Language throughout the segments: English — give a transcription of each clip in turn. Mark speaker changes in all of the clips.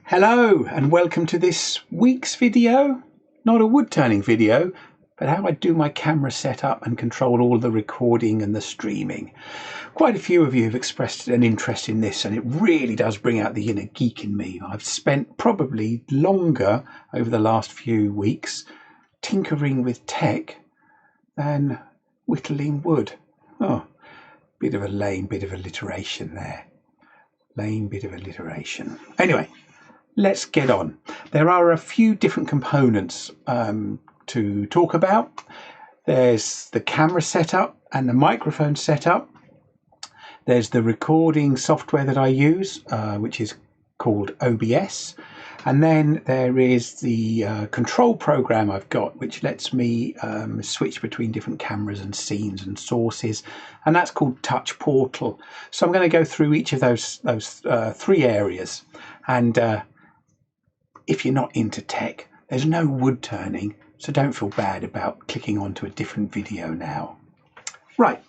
Speaker 1: Hello and welcome to this week's video. Not a wood turning video, but how I do my camera setup and control all the recording and the streaming. Quite a few of you have expressed an interest in this, and it really does bring out the inner geek in me. I've spent probably longer over the last few weeks tinkering with tech than whittling wood. Oh, bit of a lame bit of alliteration there. Lame bit of alliteration. Anyway, let's get on. There are a few different components to talk about. There's the camera setup and the microphone setup. There's the recording software that I use, which is called OBS. And then there is the control program I've got, which lets me switch between different cameras and scenes and sources, and that's called Touch Portal. So I'm going to go through each of those three areas. And if you're not into tech, there's no wood turning, so don't feel bad about clicking onto a different video now. Right,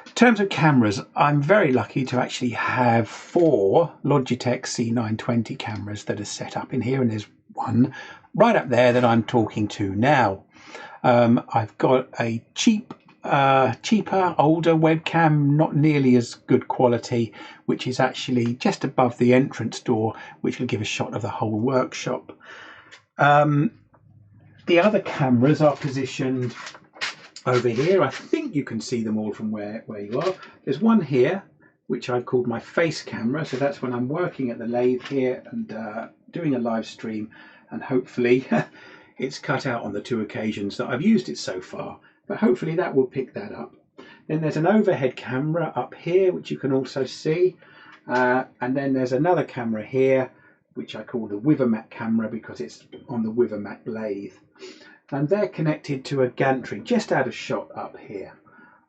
Speaker 1: in terms of cameras, I'm very lucky to actually have 4 Logitech C920 cameras that are set up in here, and there's one right up there that I'm talking to now. I've got a cheaper, older webcam, not nearly as good quality, which is actually just above the entrance door, which will give a shot of the whole workshop. The other cameras are positioned over here. I think you can see them all from where you are. There's one here, which I've called my face camera. So that's when I'm working at the lathe here and doing a live stream, and hopefully it's cut out on the 2 occasions that I've used it so far. But hopefully that will pick that up. Then there's an overhead camera up here, which you can also see. And then there's another camera here, which I call the Wivermat camera because it's on the Wivermat lathe. And they're connected to a gantry just out of shot up here.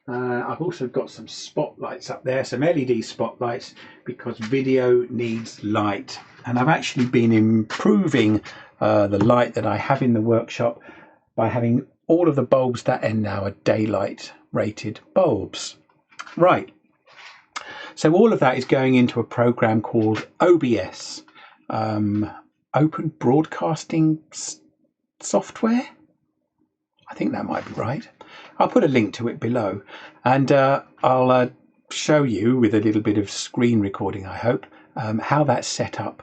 Speaker 1: I've also got some spotlights up there, some LED spotlights, because video needs light. And I've actually been improving the light that I have in the workshop by having all of the bulbs that end now are daylight rated bulbs. Right, so all of that is going into a program called OBS, Open Broadcasting Software. I think that might be right. I'll put a link to it below, and I'll show you with a little bit of screen recording, I hope, how that's set up.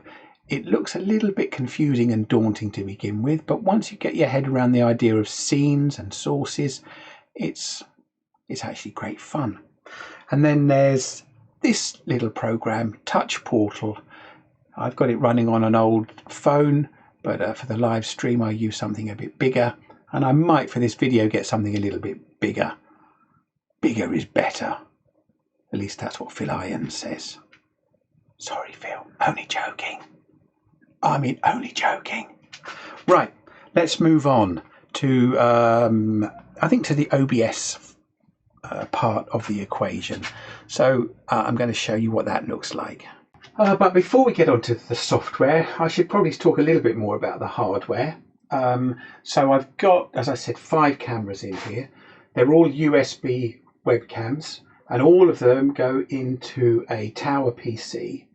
Speaker 1: It looks a little bit confusing and daunting to begin with, but once you get your head around the idea of scenes and sources, it's actually great fun. And then there's this little program, Touch Portal. I've got it running on an old phone, but for the live stream I use something a bit bigger, and I might for this video get something a little bit bigger. Bigger is better. At least that's what Phil Irons says. Sorry Phil, only joking. I mean, only joking. Right, let's move on to, I think, to the OBS part of the equation. So I'm going to show you what that looks like. But before we get onto the software, I should probably talk a little bit more about the hardware. So I've got, as I said, 5 cameras in here. They're all USB webcams, and all of them go into a tower PC.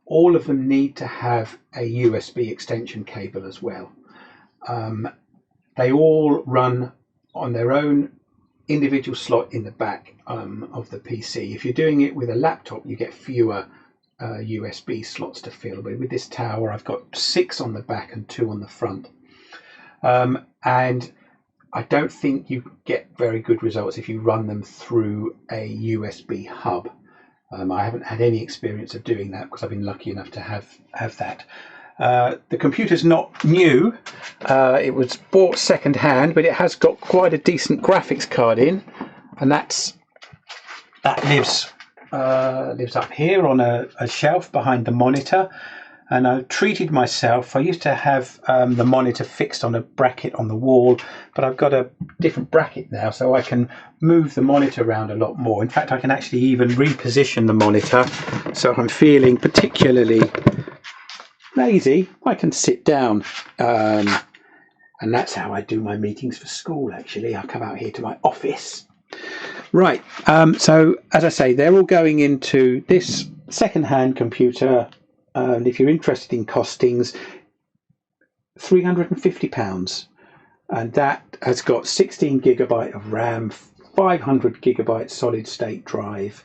Speaker 1: All of them need to have a USB extension cable as well. They all run on their own individual slot in the back of the PC. If you're doing it with a laptop, you get fewer USB slots to fill. But with this tower, I've got 6 on the back and 2 on the front. And I don't think you get very good results if you run them through a USB hub. I haven't had any experience of doing that because I've been lucky enough to have that. The computer's not new. It was bought second hand, but it has got quite a decent graphics card in, and that lives up here on a shelf behind the monitor. And I've treated myself. I used to have the monitor fixed on a bracket on the wall, but I've got a different bracket now, so I can move the monitor around a lot more. In fact, I can actually even reposition the monitor. So if I'm feeling particularly lazy, I can sit down. And that's how I do my meetings for school, actually. I come out here to my office. Right, so as I say, they're all going into this second-hand computer and if you're interested in costings, £350, and that has got 16 gigabyte of RAM, 500 gigabyte solid state drive,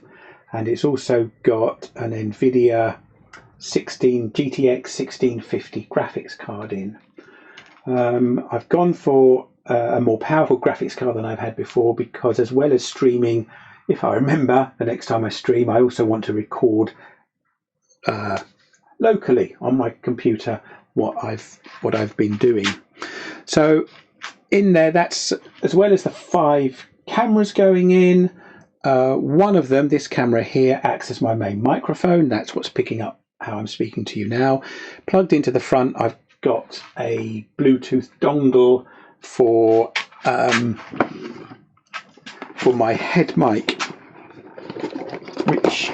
Speaker 1: and it's also got an Nvidia GTX 1650 graphics card in. I've gone for a more powerful graphics card than I've had before, because as well as streaming, if I remember the next time I stream, I also want to record locally on my computer what I've been doing. So in there, that's as well as the 5 cameras going in. One of them, this camera here, acts as my main microphone. That's what's picking up how I'm speaking to you now. Plugged into the front, I've got a Bluetooth dongle for my head mic, which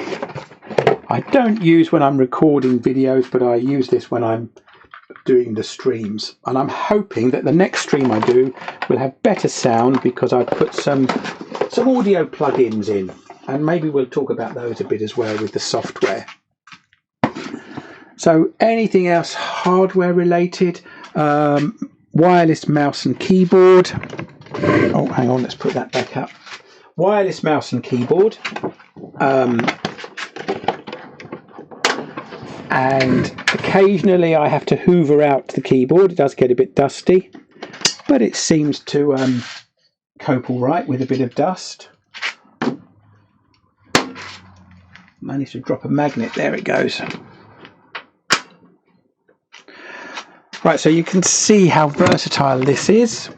Speaker 1: I don't use when I'm recording videos, but I use this when I'm doing the streams. And I'm hoping that the next stream I do will have better sound, because I've put some audio plugins in, and maybe we'll talk about those a bit as well with the software. So anything else hardware related? Wireless mouse and keyboard. Oh, hang on, let's put that back up. Wireless mouse and keyboard. And occasionally I have to hoover out the keyboard. It does get a bit dusty, but it seems to cope all right with a bit of dust. Managed to drop a magnet. There it goes. Right, so you can see how versatile this is,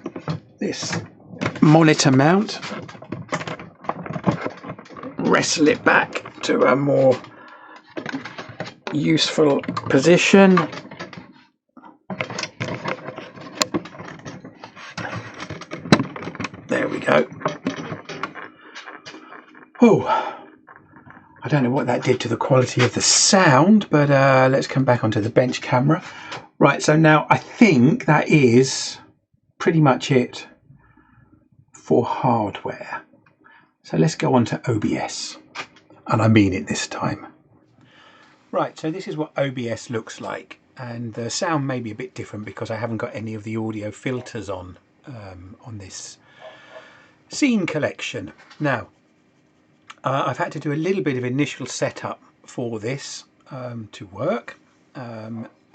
Speaker 1: this monitor mount. Wrestle it back to a more useful position. There we go. Oh, I don't know what that did to the quality of the sound, but let's come back onto the bench camera. Right, so now I think that is pretty much it for hardware. So let's go on to OBS, and I mean it this time. Right, so this is what OBS looks like, and the sound may be a bit different because I haven't got any of the audio filters on this scene collection. Now, I've had to do a little bit of initial setup for this to work.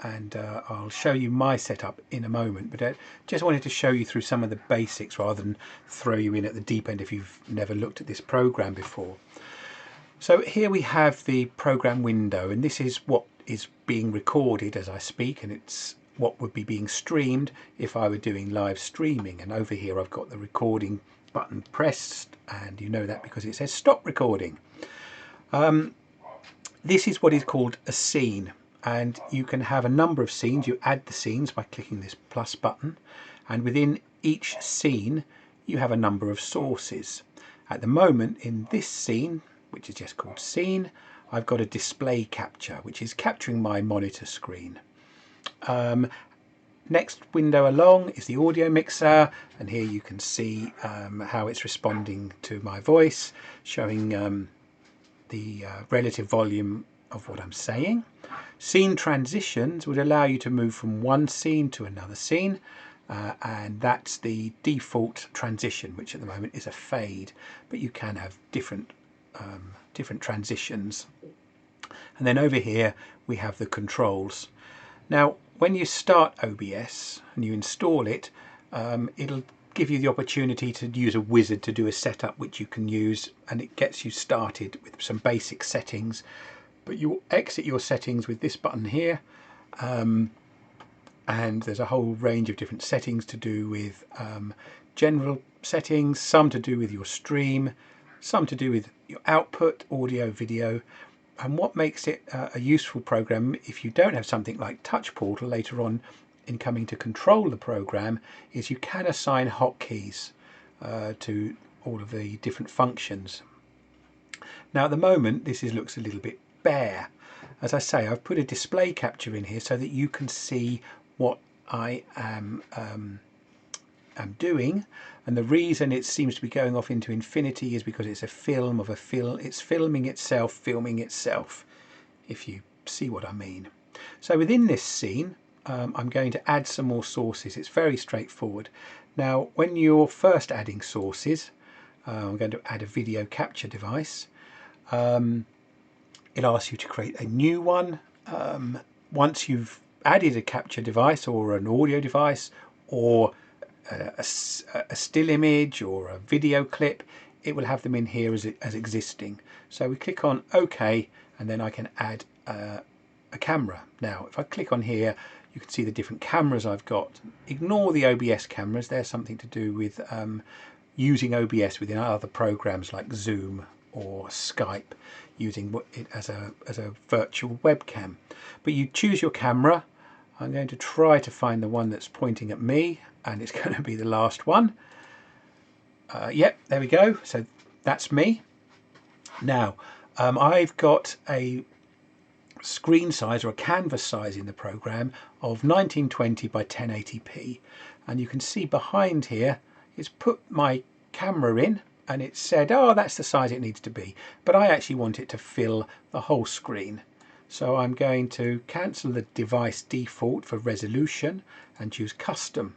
Speaker 1: And I'll show you my setup in a moment, but I just wanted to show you through some of the basics rather than throw you in at the deep end if you've never looked at this program before. So here we have the program window, and this is what is being recorded as I speak, and it's what would be being streamed if I were doing live streaming. And over here I've got the recording button pressed, and you know that because it says stop recording. This is what is called a scene. And you can have a number of scenes. You add the scenes by clicking this plus button, and within each scene you have a number of sources. At the moment in this scene, which is just called scene, I've got a display capture which is capturing my monitor screen. Next window along is the audio mixer, and here you can see how it's responding to my voice, showing the relative volume of what I'm saying. Scene transitions would allow you to move from one scene to another scene, and that's the default transition, which at the moment is a fade, but you can have different transitions. And then over here we have the controls. Now when you start OBS and you install it, it'll give you the opportunity to use a wizard to do a setup which you can use, and it gets you started with some basic settings. But you exit your settings with this button here, and there's a whole range of different settings to do with general settings, some to do with your stream, some to do with your output, audio, video. And what makes it a useful program if you don't have something like Touch Portal later on in coming to control the program is you can assign hotkeys to all of the different functions. Now at the moment this looks a little bit bare. As I say, I've put a display capture in here so that you can see what I am doing, and the reason it seems to be going off into infinity is because it's a film of a film. It's filming itself, if you see what I mean. So within this scene, I'm going to add some more sources. It's very straightforward. Now, when you're first adding sources, I'm going to add a video capture device. It asks you to create a new one. Once you've added a capture device or an audio device or a still image or a video clip, it will have them in here as existing. So we click on OK, and then I can add a camera. Now if I click on here, you can see the different cameras I've got. Ignore the OBS cameras, they're something to do with using OBS within other programs like Zoom or Skype, using it as a virtual webcam. But you choose your camera. I'm going to try to find the one that's pointing at me, and it's going to be the last one. Yep, there we go. So that's me. Now I've got a screen size or a canvas size in the program of 1920 by 1080p, and you can see behind here it's put my camera in and it said, oh, that's the size it needs to be, but I actually want it to fill the whole screen. So I'm going to cancel the device default for resolution and choose custom,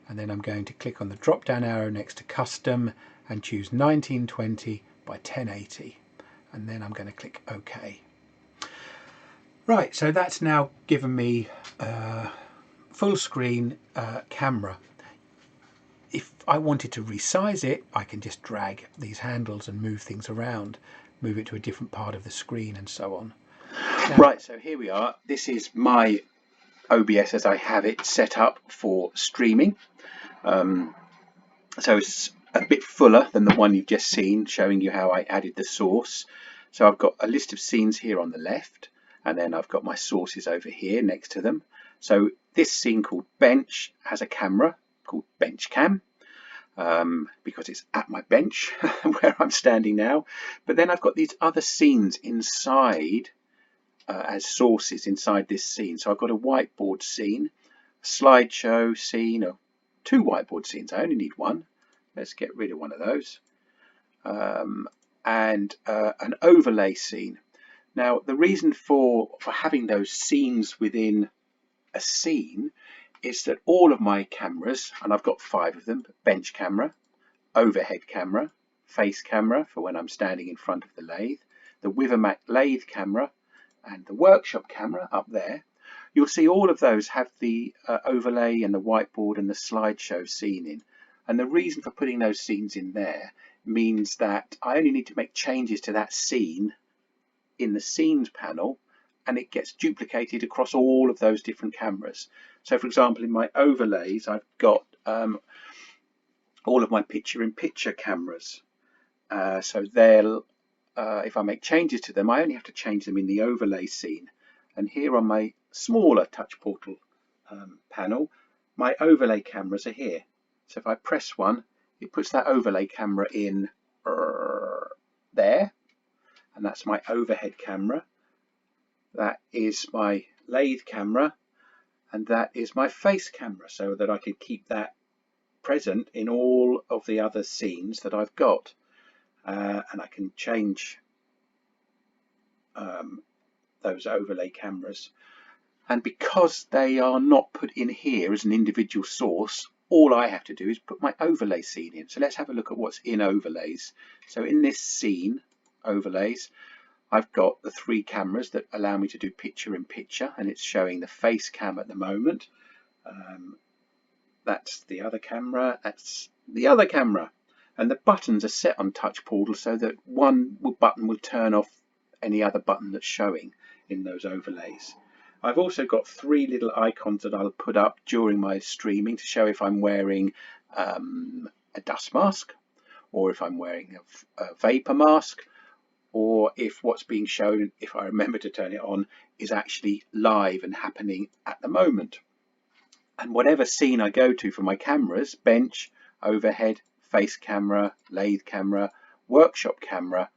Speaker 1: and then I'm going to click on the drop down arrow next to custom and choose 1920 by 1080, and then I'm going to click OK. Right, so that's now given me full screen camera. If I wanted to resize it, I can just drag these handles and move things around, move it to a different part of the screen and so on. Now, right, so here we are. This is my OBS as I have it set up for streaming. So it's a bit fuller than the one you've just seen, showing you how I added the source. So I've got a list of scenes here on the left, and then I've got my sources over here next to them. So this scene called Bench has a camera called Bench Cam, because it's at my bench where I'm standing now. But then I've got these other scenes inside as sources inside this scene. So I've got a whiteboard scene, a slideshow scene, or two whiteboard scenes. I only need one. Let's get rid of one of those. And an overlay scene. Now the reason for having those scenes within a scene is that all of my cameras, and I've got 5 of them: bench camera, overhead camera, face camera for when I'm standing in front of the lathe, the Withermac lathe camera, and the workshop camera up there. You'll see all of those have the overlay and the whiteboard and the slideshow scene in. And the reason for putting those scenes in there means that I only need to make changes to that scene in the scenes panel, and it gets duplicated across all of those different cameras. So for example, in my overlays, I've got all of my picture-in-picture cameras. So they'll, if I make changes to them, I only have to change them in the overlay scene. And here on my smaller touch portal panel, my overlay cameras are here. So if I press one, it puts that overlay camera in there, and that's my overhead camera. That is my lathe camera, and that is my face camera, so that I can keep that present in all of the other scenes that I've got. And I can change those overlay cameras. And because they are not put in here as an individual source, all I have to do is put my overlay scene in. So let's have a look at what's in overlays. So in this scene, overlays, I've got the 3 cameras that allow me to do picture-in-picture, and it's showing the face cam at the moment. That's the other camera, that's the other camera. And the buttons are set on touch portal so that one button will turn off any other button that's showing in those overlays. I've also got 3 little icons that I'll put up during my streaming to show if I'm wearing a dust mask, or if I'm wearing a vapor mask, or if what's being shown, if I remember to turn it on, is actually live and happening at the moment. And whatever scene I go to for my cameras, bench, overhead, face camera, lathe camera, workshop camera,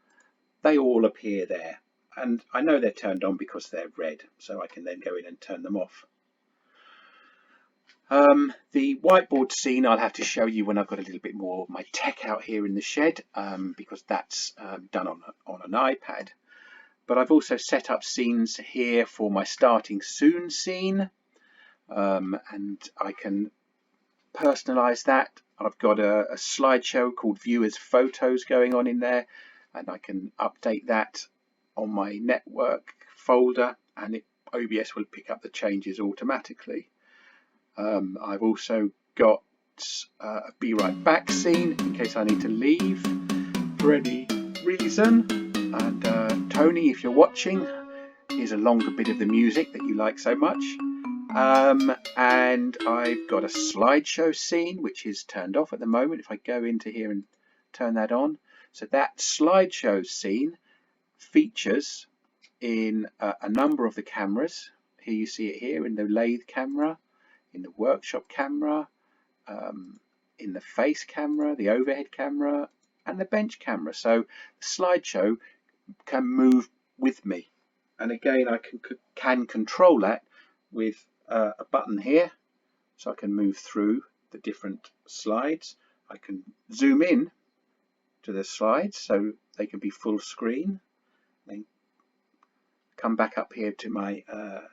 Speaker 1: they all appear there. And I know they're turned on because they're red, so I can then go in and turn them off. The whiteboard scene I'll have to show you when I've got a little bit more of my tech out here in the shed, because that's done on an iPad. But I've also set up scenes here for my starting soon scene, and I can personalize that. I've got a slideshow called Viewers Photos going on in there, and I can update that on my network folder, and OBS will pick up the changes automatically. I've also got a Be Right Back scene in case I need to leave for any reason. And Tony, if you're watching, here's a longer bit of the music that you like so much. And I've got a slideshow scene which is turned off at the moment. If I go into here and turn that on, so that slideshow scene features in a number of the cameras. Here you see it here in the lathe camera, in the workshop camera, in the face camera, the overhead camera, and the bench camera. So the slideshow can move with me, and again I can control that with a button here, so I can move through the different slides. I can zoom in to the slides so they can be full screen, then come back up here to my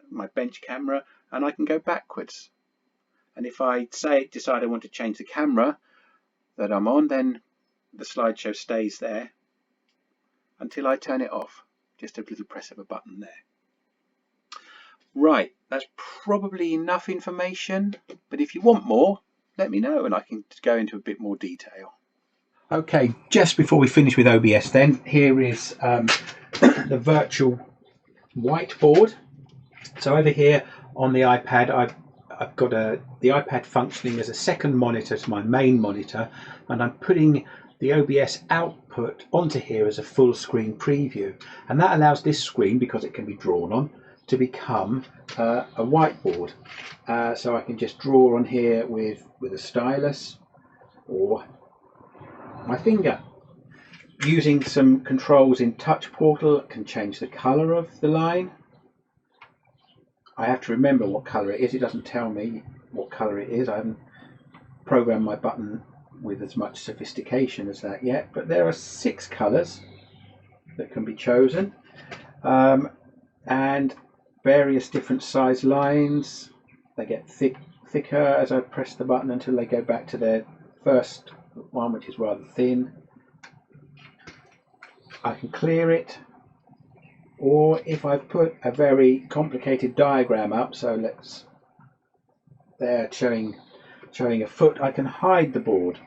Speaker 1: my bench camera, and I can go backwards. And if I decide I want to change the camera that I'm on, then the slideshow stays there until I turn it off. Just a little press of a button there. Right, that's probably enough information, but if you want more, let me know and I can go into a bit more detail. Okay, just before we finish with OBS then, here is the virtual whiteboard. So over here on the iPad, I've got the iPad functioning as a second monitor to my main monitor, and I'm putting the OBS output onto here as a full screen preview, and that allows this screen, because it can be drawn on, to become a whiteboard. So I can just draw on here with a stylus or my finger. Using some controls in Touch Portal, I can change the color of the line. I have to remember what color it is. It doesn't tell me what color it is. I haven't programmed my button with as much sophistication as that yet, but there are 6 colors that can be chosen, and various different size lines. They get thicker as I press the button until they go back to their first one, which is rather thin. I can clear it, or if I've put a very complicated diagram up, so they're showing a foot, I can hide the board,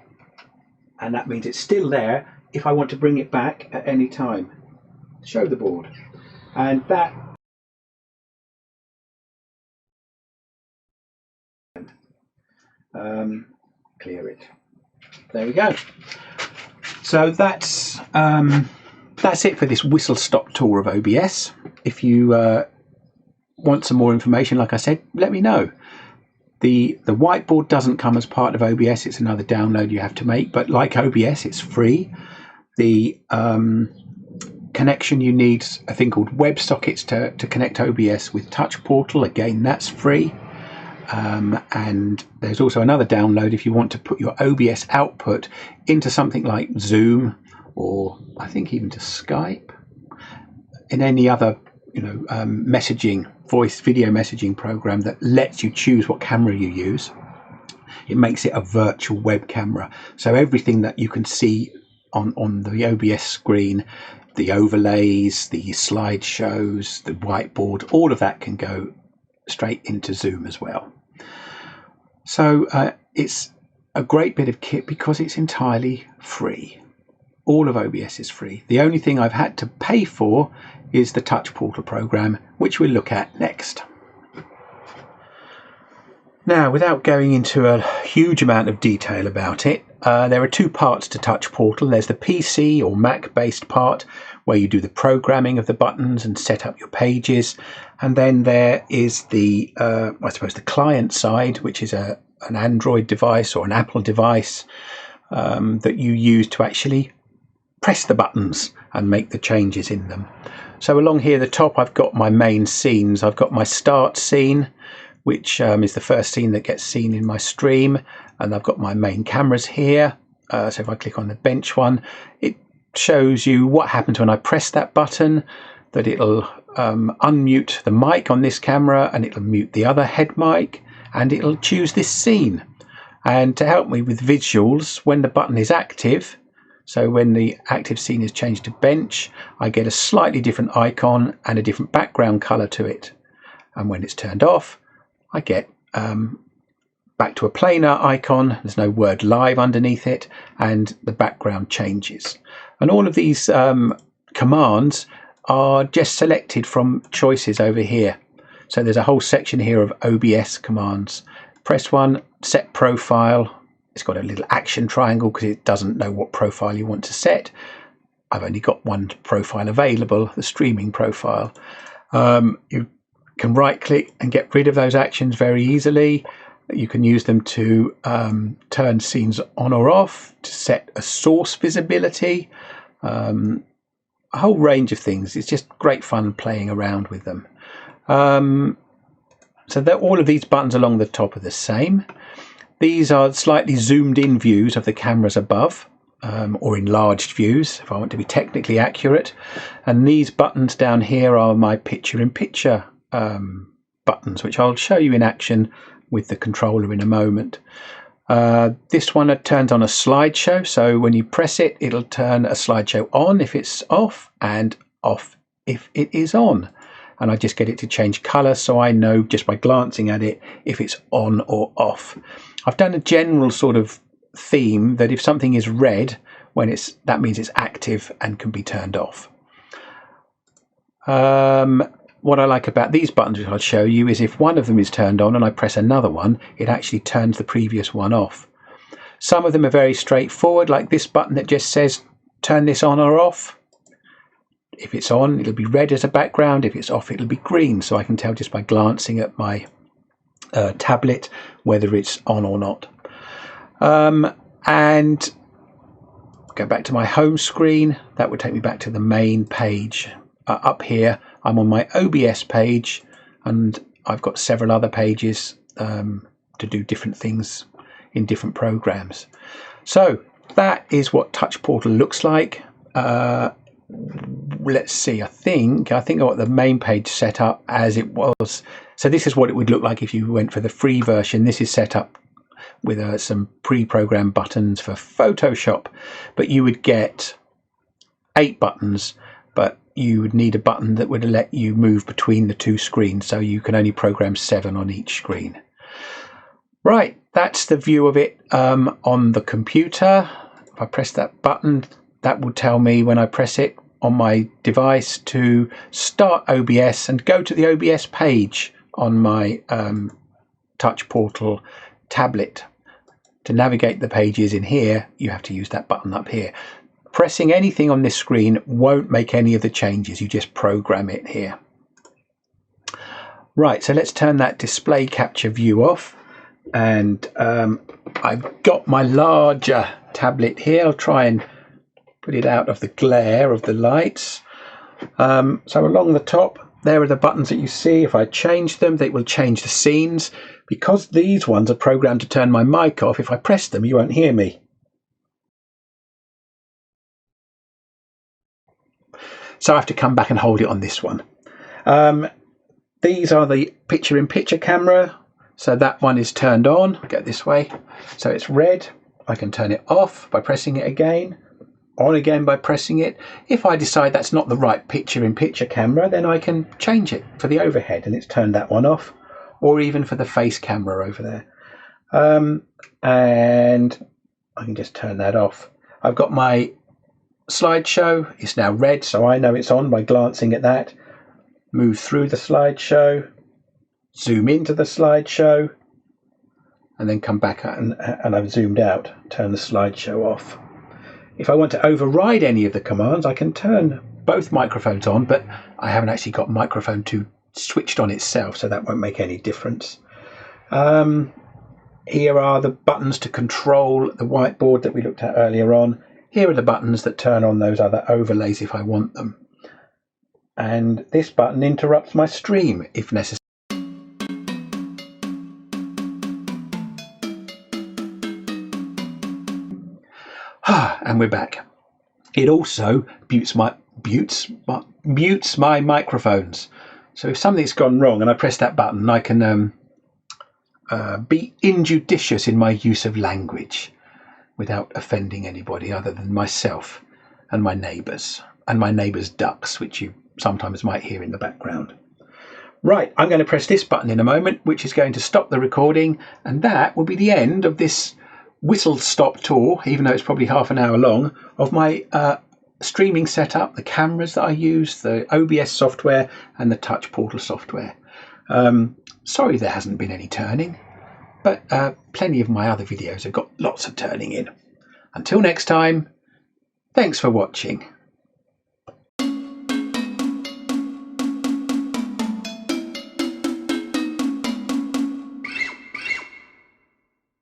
Speaker 1: and that means it's still there if I want to bring it back at any time. Show the board, and that clear it. There we go. So that's it for this whistle-stop tour of OBS. If you want some more information, like I said, let me know. The whiteboard doesn't come as part of OBS. It's another download you have to make, but like OBS, it's free. The connection you need a thing called WebSockets to connect OBS with Touch Portal. Again, that's free. And there's also another download if you want to put your OBS output into something like Zoom, or I think even to Skype, in any other messaging, video messaging program that lets you choose what camera you use. It makes it a virtual web camera, so everything that you can see on the OBS screen, the overlays, the slideshows, the whiteboard, all of that can go straight into Zoom as well. So it's a great bit of kit because it's entirely free. All of OBS is free. The only thing I've had to pay for is the Touch Portal program, which we'll look at next. Now, without going into a huge amount of detail about it, there are 2 parts to Touch Portal. There's the PC or Mac based part where you do the programming of the buttons and set up your pages, and then there is the I suppose the client side, which is an Android device or an Apple device that you use to actually press the buttons and make the changes in them. So along here at the top, I've got my main scenes. I've got my start scene, which is the first scene that gets seen in my stream, and I've got my main cameras here. So if I click on the bench one, it shows you what happens when I press that button, that it'll unmute the mic on this camera, and it'll mute the other head mic, and it'll choose this scene. And to help me with visuals, when the button is active, so when the active scene is changed to bench, I get a slightly different icon and a different background color to it. And when it's turned off, I get back to a planar icon. There's no word live underneath it, and the background changes. And all of these commands are just selected from choices over here. So there's a whole section here of OBS commands. Press one, set profile. It's got a little action triangle because it doesn't know what profile you want to set. I've only got one profile available, the streaming profile. You can right click and get rid of those actions very easily. You can use them to turn scenes on or off, to set a source visibility, a whole range of things. It's just great fun playing around with them. So all of these buttons along the top are the same. These are slightly zoomed in views of the cameras above, or enlarged views if I want to be technically accurate. And these buttons down here are my picture-in-picture buttons, which I'll show you in action with the controller in a moment. This one turns on a slideshow, so when you press it, it'll turn a slideshow on if it's off, and off if it is on. And I just get it to change color, so I know just by glancing at it if it's on or off. I've done a general sort of theme that if something is red, that means it's active and can be turned off. What I like about these buttons, which I'll show you, is if one of them is turned on and I press another one, it actually turns the previous one off. Some of them are very straightforward, like this button that just says turn this on or off. If it's on, it'll be red as a background. If it's off, it'll be green. So I can tell just by glancing at my tablet whether it's on or not. And go back to my home screen. That would take me back to the main page. Up here, I'm on my OBS page, and I've got several other pages to do different things in different programs. So that is what Touch Portal looks like. Let's see, I think I got the main page set up as it was. So this is what it would look like if you went for the free version. This is set up with some pre-programmed buttons for Photoshop, but you would get 8 buttons, but you would need a button that would let you move between the 2 screens, so you can only program 7 on each screen. Right, that's the view of it on the computer. If I press that button, that will tell me when I press it on my device to start OBS and go to the OBS page on my Touch Portal tablet. To navigate the pages in here, you have to use that button up here. Pressing anything on this screen won't make any of the changes, you just program it here. Right, so let's turn that display capture view off, and I've got my larger tablet here. I'll try and put it out of the glare of the lights. So along the top, there are the buttons that you see. If I change them, they will change the scenes. Because these ones are programmed to turn my mic off, if I press them, you won't hear me. So I have to come back and hold it on this one. These are the picture-in-picture camera. So that one is turned on. I'll go this way. So it's red. I can turn it off by pressing it again. On again by pressing it. If I decide that's not the right picture-in-picture camera, then I can change it for the overhead, and it's turned that one off, or even for the face camera over there. And I can just turn that off. I've got my slideshow. It's now red, so I know it's on by glancing at that. Move through the slideshow, zoom into the slideshow, and then come back and I've zoomed out, turn the slideshow off. If I want to override any of the commands, I can turn both microphones on, but I haven't actually got microphone 2 switched on itself, so that won't make any difference. Here are the buttons to control the whiteboard that we looked at earlier on. Here are the buttons that turn on those other overlays if I want them. And this button interrupts my stream if necessary. And we're back. It also mutes my microphones. So if something's gone wrong and I press that button, I can be injudicious in my use of language without offending anybody other than myself and my neighbours ducks, which you sometimes might hear in the background. Right, I'm going to press this button in a moment, which is going to stop the recording, and that will be the end of this whistle-stop tour, even though it's probably half an hour long, of my streaming setup, the cameras that I use, the OBS software and the Touch Portal software. Sorry there hasn't been any turning, but plenty of my other videos have got lots of turning in. Until next time, thanks for watching.